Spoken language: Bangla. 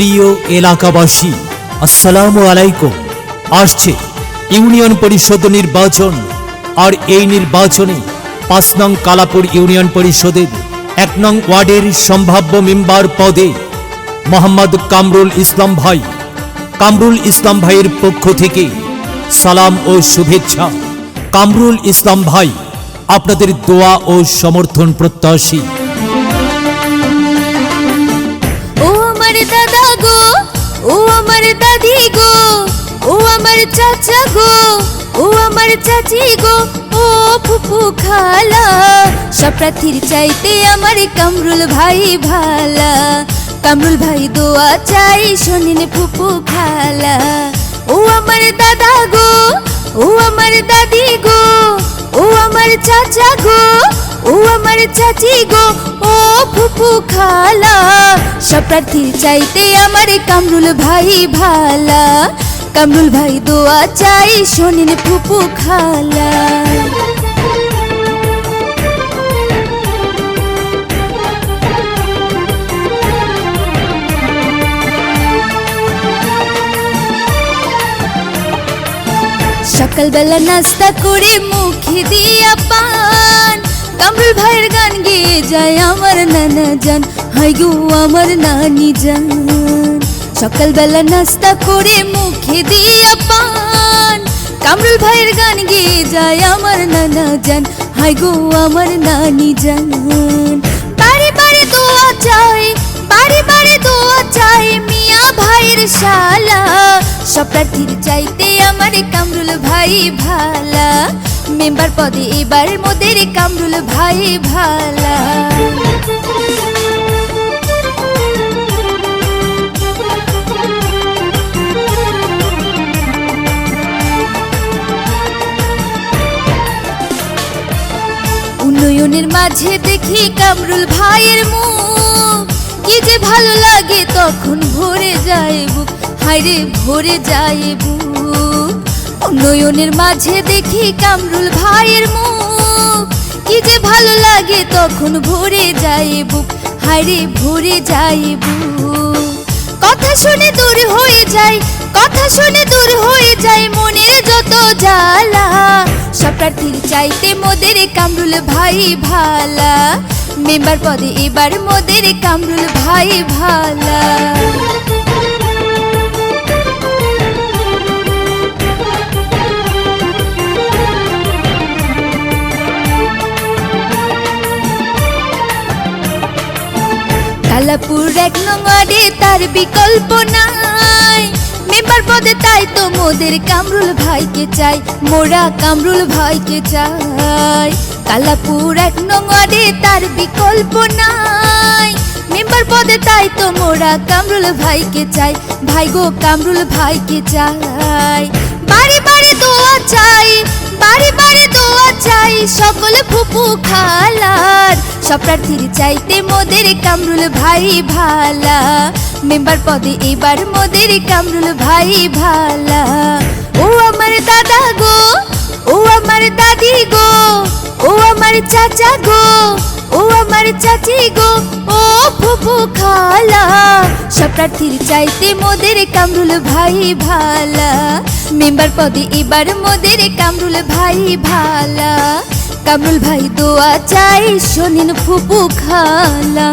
প্রিয় এলাকাবাসী, আসসালামু আলাইকুম। আসছে ইউনিয়ন পরিষদ নির্বাচন, আর এই নির্বাচনে ৫ নং কালাপুর ইউনিয়ন পরিষদের ১ নং ওয়ার্ডের সম্ভাব্য মেম্বার পদে মোহাম্মদ কামরুল ইসলাম ভাই, কামরুল ইসলাম ভাইয়ের পক্ষ থেকে সালাম ও শুভেচ্ছা। কামরুল ইসলাম ভাই, আপনাদের দোয়া ও সমর্থন প্রত্যাশী। ও আমার দাদা গো, ও আমার দাদি গো, ও আমার চাচা গো, ও আমার চাচি গো, ও ফুফু খালা, সব প্রার্থীর চাইতে আমার কামরুল ভাই ভালা। কামরুল ভাই দোয়া চাই শোনেন ফুফু খালা। ও আমার দাদা গো, ও আমার দাদি গো, ও আমার চাচা গো, ও আমার চাচি গো, ও ফুফু খালা, সব প্রার্থীর চাইতে আমার কামরুল ভাই ভালা। কামরুল ভাই দোয়া চাই শোনেন ফুফু খালা। সকালবেলা নাস্তা করে মুখে দিয়া পান, কামরুল ভাইয়ের গান গেয়ে যায় আমার নানা জান, হাই গো আমার নানি জান। সকালবেলা নাস্তা করে মুখে দিয়া পান, কামরুল ভাইয়ের গান গেয়ে যায় আমার নানা জান, হাই গো আমার নানি জান। বারে বারে দোয়া চাই, বারে বারে দোয়া চাই মিয়া ভাইয়ের শালা, সব প্রার্থীর চাইতে আমার কামরুল ভাই ভালা। মেম্বার পদে এবার মোদের কামরুল ভাই ভালা। উন্নয়নের মাঝে দেখি কামরুল ভাইয়ের মুখ, কি যে ভালো লাগে তখন ভরে যায় বুক, হায়রে ভরে যায় বুক। উন্নয়নের মাঝে দেখি কামরুল ভাইয়ের মুখ, কি যে ভালো লাগে তখন ভরে যায় বুক, হায়রে ভরে যায় বুক। কথা শুনে দূর হয়ে যায়, কথা শুনে দূর হয়ে যায় মনের যত জ্বালা, সব প্রার্থীর চাইতে মোদের কামরুল ভাই ভালা। মেম্বার পদে এবার মোদের কামরুল ভাই ভালা। কালাপুর ১ নং ওয়ার্ডে তার বিকল্প নাই, মেম্বার পদে তাই তো মোদের কামরুল ভাইকে চাই, মোরা কামরুল ভাইকে চাই। কালাপুর ১ নং ওয়ার্ডে তার বিকল্প নাই, মেম্বার পদে তাই তো মোরা কামরুল ভাইকে চাই, ভাই গো কামরুল ভাইকে চাই। বারে বারে দোয়া চাই, বারে বারে দোয়া চাই সকল ফুফু খালার, সব প্রার্থীর চাইতে মোদের কামরুল ভাই ভালা। মেম্বার পদে এবার মোদের কামরুল ভাই ভালা। ও আমার দাদা গো, ও আমার দাদি গো, ও আমার চাচা গো, ও আমার চাচি গো, ও ফুফু খালা, সব প্রার্থীর চাইতে মোদের কামরুল ভাই ভালা। মেম্বার পদে এবার মোদের কামরুল ভাই ভালা। কামরুল ভাই দোয়া চাই শোনেন ফুফু খালা।